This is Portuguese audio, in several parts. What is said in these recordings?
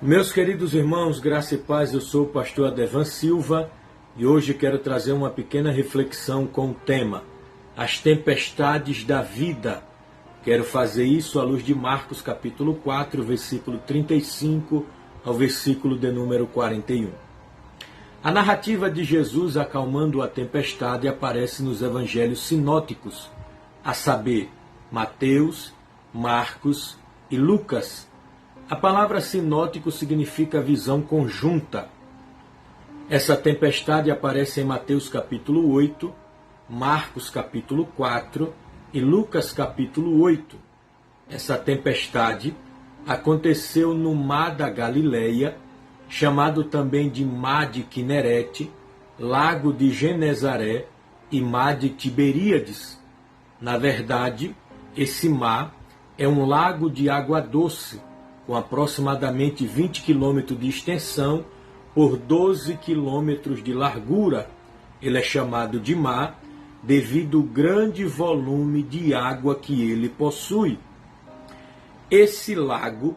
Meus queridos irmãos, graça e paz, eu sou o pastor Adevan Silva e hoje quero trazer uma pequena reflexão com o tema As Tempestades da Vida. Quero fazer isso à luz de Marcos capítulo 4, versículo 35 ao versículo de número 41. A narrativa de Jesus acalmando a tempestade aparece nos evangelhos sinóticos, a saber, Mateus, Marcos e Lucas. A palavra sinótico significa visão conjunta. Essa tempestade aparece em Mateus capítulo 8, Marcos capítulo 4 e Lucas capítulo 8. Essa tempestade aconteceu no mar da Galileia, chamado também de mar de Quinerete, lago de Genezaré e mar de Tiberíades. Na verdade, esse mar é um lago de água doce, com aproximadamente 20 quilômetros de extensão por 12 quilômetros de largura. Ele é chamado de mar devido ao grande volume de água que ele possui. Esse lago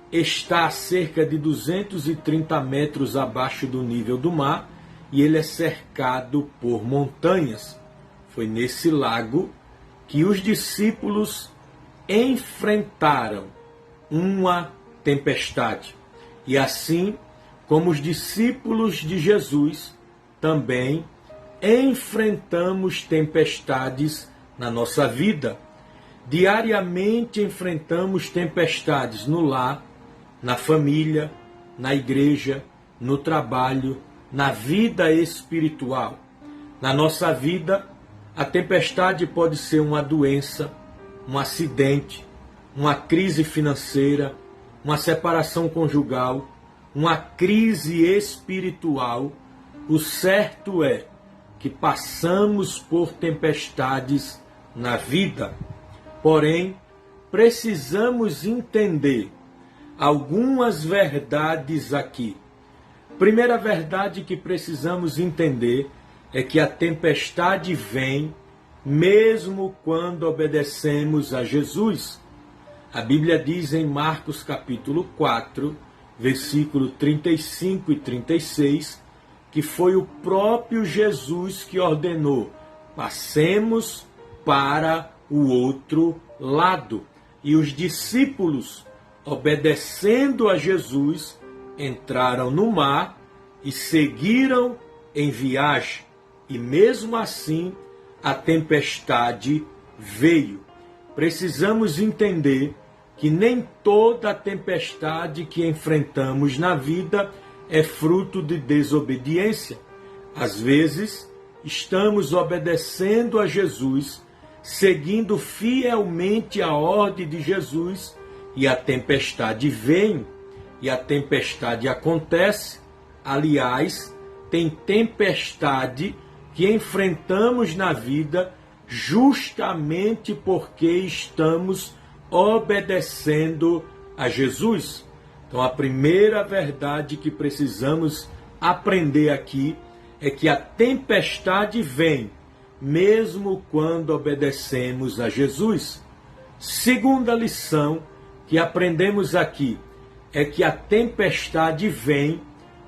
está a cerca de 230 metros abaixo do nível do mar e ele é cercado por montanhas. Foi nesse lago que os discípulos enfrentaram uma tempestade. E assim como os discípulos de Jesus, também enfrentamos tempestades na nossa vida. Diariamente enfrentamos tempestades no lar, na família, na igreja, no trabalho, na vida espiritual. Na nossa vida, a tempestade pode ser uma doença, um acidente, uma crise financeira, uma separação conjugal, uma crise espiritual. O certo é que passamos por tempestades na vida. Porém, precisamos entender algumas verdades aqui. Primeira verdade que precisamos entender é que a tempestade vem mesmo quando obedecemos a Jesus. A Bíblia diz em Marcos capítulo 4, versículo 35 e 36, que foi o próprio Jesus que ordenou: passemos para o outro lado. E os discípulos, obedecendo a Jesus, entraram no mar e seguiram em viagem. E mesmo assim, a tempestade veio. Precisamos entender que nem toda tempestade que enfrentamos na vida é fruto de desobediência. Às vezes, estamos obedecendo a Jesus, seguindo fielmente a ordem de Jesus, e a tempestade vem, e a tempestade acontece. Aliás, tem tempestade que enfrentamos na vida justamente porque estamos obedecendo a Jesus. Então, a primeira verdade que precisamos aprender aqui é que a tempestade vem mesmo quando obedecemos a Jesus. Segunda lição que aprendemos aqui é que a tempestade vem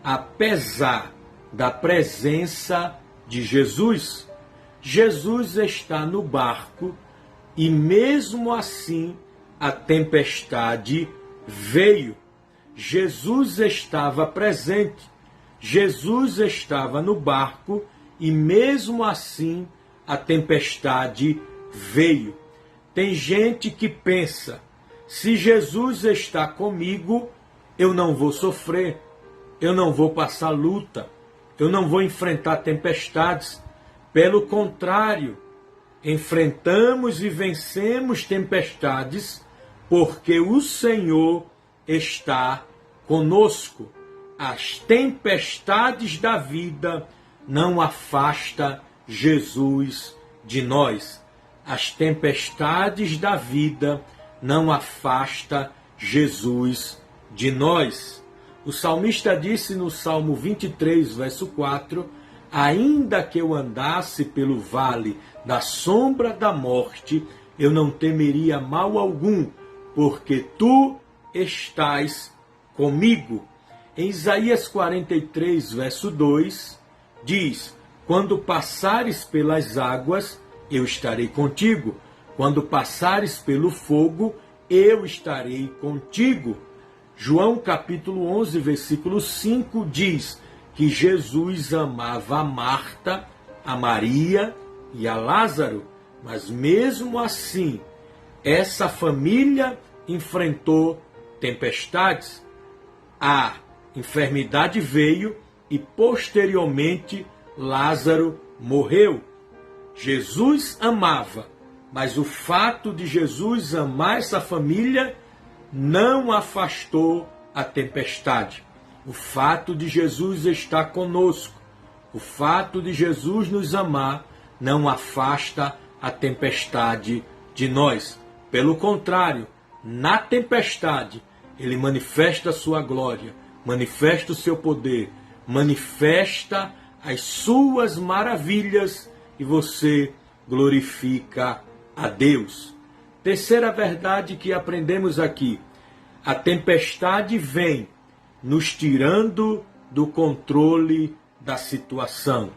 apesar da presença de Jesus. Jesus está no barco e mesmo assim a tempestade veio. Jesus estava presente, Jesus estava no barco e mesmo assim a tempestade veio. Tem gente que pensa: se Jesus está comigo, eu não vou sofrer, eu não vou passar luta, eu não vou enfrentar tempestades. Pelo contrário, enfrentamos e vencemos tempestades porque o Senhor está conosco. As tempestades da vida não afastam Jesus de nós. As tempestades da vida não afastam Jesus de nós. O salmista disse no Salmo 23, verso 4: ainda que eu andasse pelo vale da sombra da morte, eu não temeria mal algum, porque tu estás comigo. Em Isaías 43, verso 2, diz: quando passares pelas águas, eu estarei contigo. Quando passares pelo fogo, eu estarei contigo. João capítulo 11, versículo 5 diz que Jesus amava a Marta, a Maria e a Lázaro, mas mesmo assim, essa família enfrentou tempestades. A enfermidade veio e posteriormente Lázaro morreu. Jesus amava, mas o fato de Jesus amar essa família não afastou a tempestade. O fato de Jesus estar conosco, o fato de Jesus nos amar, não afasta a tempestade de nós. Pelo contrário, na tempestade, ele manifesta a sua glória, manifesta o seu poder, manifesta as suas maravilhas e você glorifica a Deus. Terceira verdade que aprendemos aqui: a tempestade vem nos tirando do controle da situação.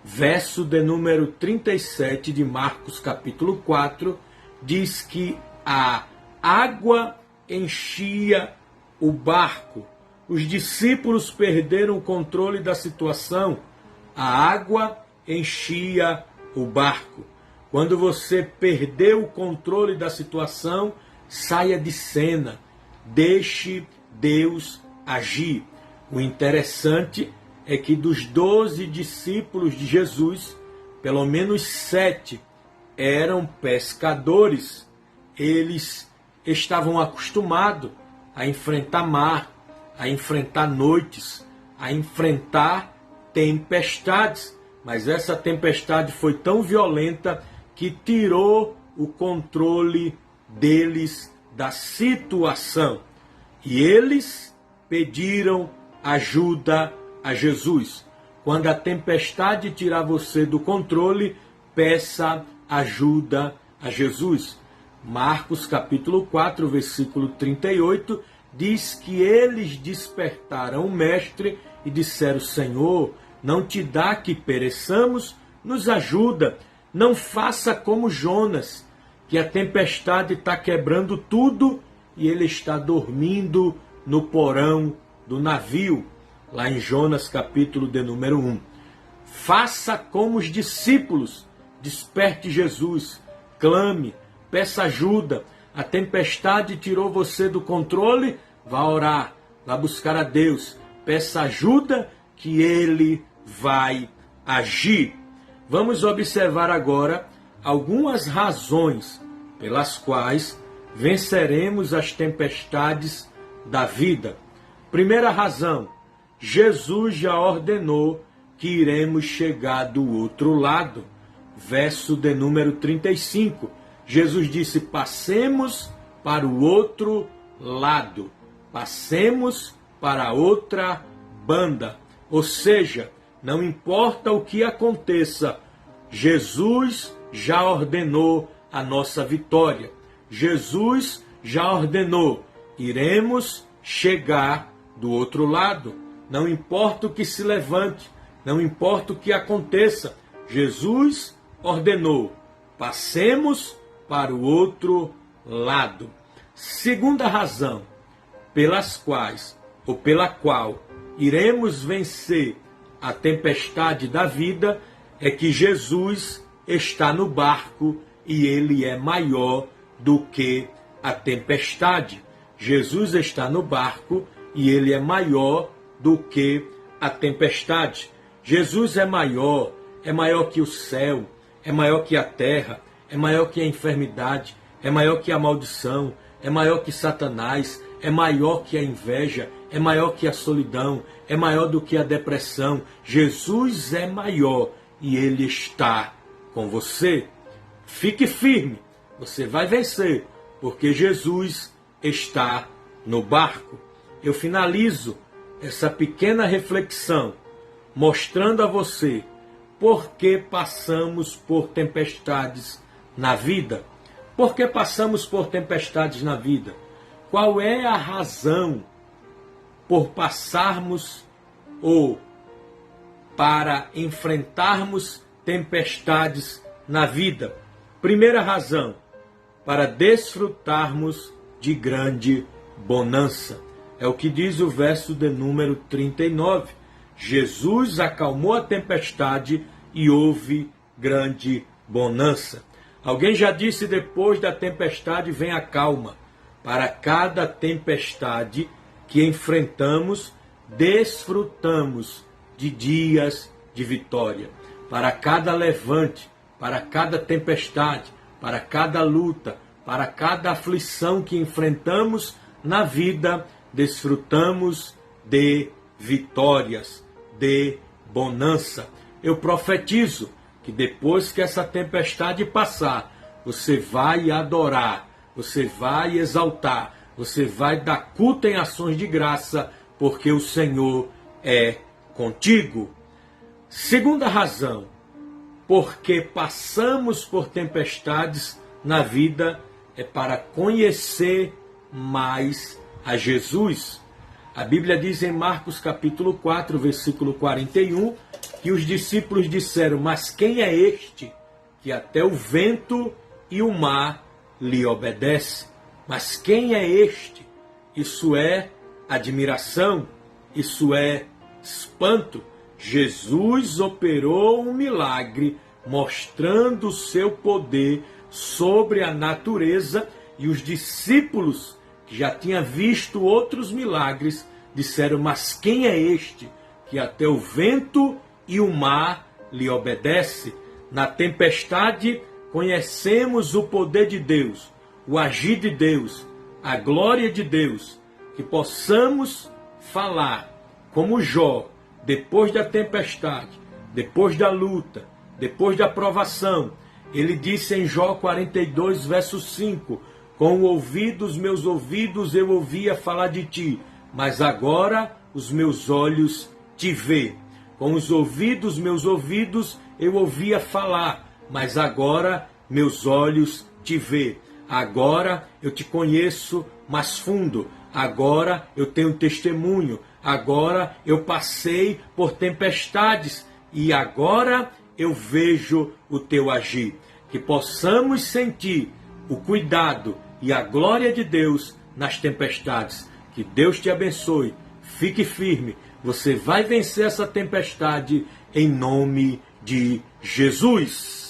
Verso de número 37 de Marcos capítulo 4 diz que a água enchia o barco. Os discípulos perderam o controle da situação. A água enchia o barco. Quando você perdeu o controle da situação, saia de cena. Deixe Deus agir. O interessante é que dos 12 discípulos de Jesus, pelo menos 7 eram pescadores. Eles estavam acostumados a enfrentar mar, a enfrentar noites, a enfrentar tempestades. Mas essa tempestade foi tão violenta que tirou o controle deles da situação. E eles pediram ajuda a Jesus. Quando a tempestade tirar você do controle, peça ajuda a Jesus. Marcos capítulo 4, versículo 38, diz que eles despertaram o mestre e disseram: Senhor, não te dá que pereçamos? Nos ajuda. Não faça como Jonas, que a tempestade está quebrando tudo e ele está dormindo no porão do navio. Lá em Jonas capítulo de número 1. Faça como os discípulos. Desperte Jesus. Clame. Peça ajuda. A tempestade tirou você do controle. Vá orar. Vá buscar a Deus. Peça ajuda que Ele vai agir. Vamos observar agora algumas razões pelas quais venceremos as tempestades da vida. Primeira razão: Jesus já ordenou que iremos chegar do outro lado. Verso de número 35. Jesus disse: passemos para o outro lado. Passemos para outra banda. Ou seja, não importa o que aconteça, Jesus já ordenou a nossa vitória. Jesus já ordenou: iremos chegar do outro lado. Não importa o que se levante, não importa o que aconteça, Jesus ordenou: passemos para o outro lado. Segunda razão pelas quais ou pela qual iremos vencer a tempestade da vida é que Jesus está no barco e ele é maior do que a tempestade. Jesus está no barco e ele é maior do que a tempestade. Jesus é maior que o céu, é maior que a terra, é maior que a enfermidade, é maior que a maldição, é maior que Satanás, é maior que a inveja, é maior que a solidão, é maior do que a depressão. Jesus é maior e ele está com você. Fique firme, você vai vencer, porque Jesus está no barco. Eu finalizo essa pequena reflexão mostrando a você por que passamos por tempestades na vida. Por que passamos por tempestades na vida? Qual é a razão por passarmos ou para enfrentarmos tempestades na vida. Primeira razão, para desfrutarmos de grande bonança. É o que diz o verso de número 39. Jesus acalmou a tempestade e houve grande bonança. Alguém já disse: depois da tempestade vem a calma. Para cada tempestade que enfrentamos, desfrutamos de dias de vitória. Para cada levante, para cada tempestade, para cada luta, para cada aflição que enfrentamos na vida, desfrutamos de vitórias, de bonança. Eu profetizo que depois que essa tempestade passar, você vai adorar, você vai exaltar, você vai dar culto em ações de graça, porque o Senhor é contigo. Segunda razão, porque passamos por tempestades na vida, é para conhecer mais a Jesus. A Bíblia diz em Marcos capítulo 4, versículo 41, que os discípulos disseram: mas quem é este que até o vento e o mar lhe obedece? Mas quem é este? Isso é admiração, isso é espanto. Jesus operou um milagre mostrando o seu poder sobre a natureza, e os discípulos, que já tinham visto outros milagres, disseram: mas quem é este que até o vento e o mar lhe obedece? Na tempestade conhecemos o poder de Deus, o agir de Deus, a glória de Deus, que possamos falar como Jó, depois da tempestade, depois da luta, depois da provação. Ele disse em Jó 42, verso 5, com o ouvido dos meus ouvidos eu ouvia falar de ti, mas agora os meus olhos te vê. Com os ouvidos, meus ouvidos, eu ouvia falar, mas agora meus olhos te vê. Agora eu te conheço mais fundo. Agora eu tenho testemunho. Agora eu passei por tempestades e agora eu vejo o teu agir. Que possamos sentir o cuidado e a glória de Deus nas tempestades. Que Deus te abençoe. Fique firme. Você vai vencer essa tempestade em nome de Jesus.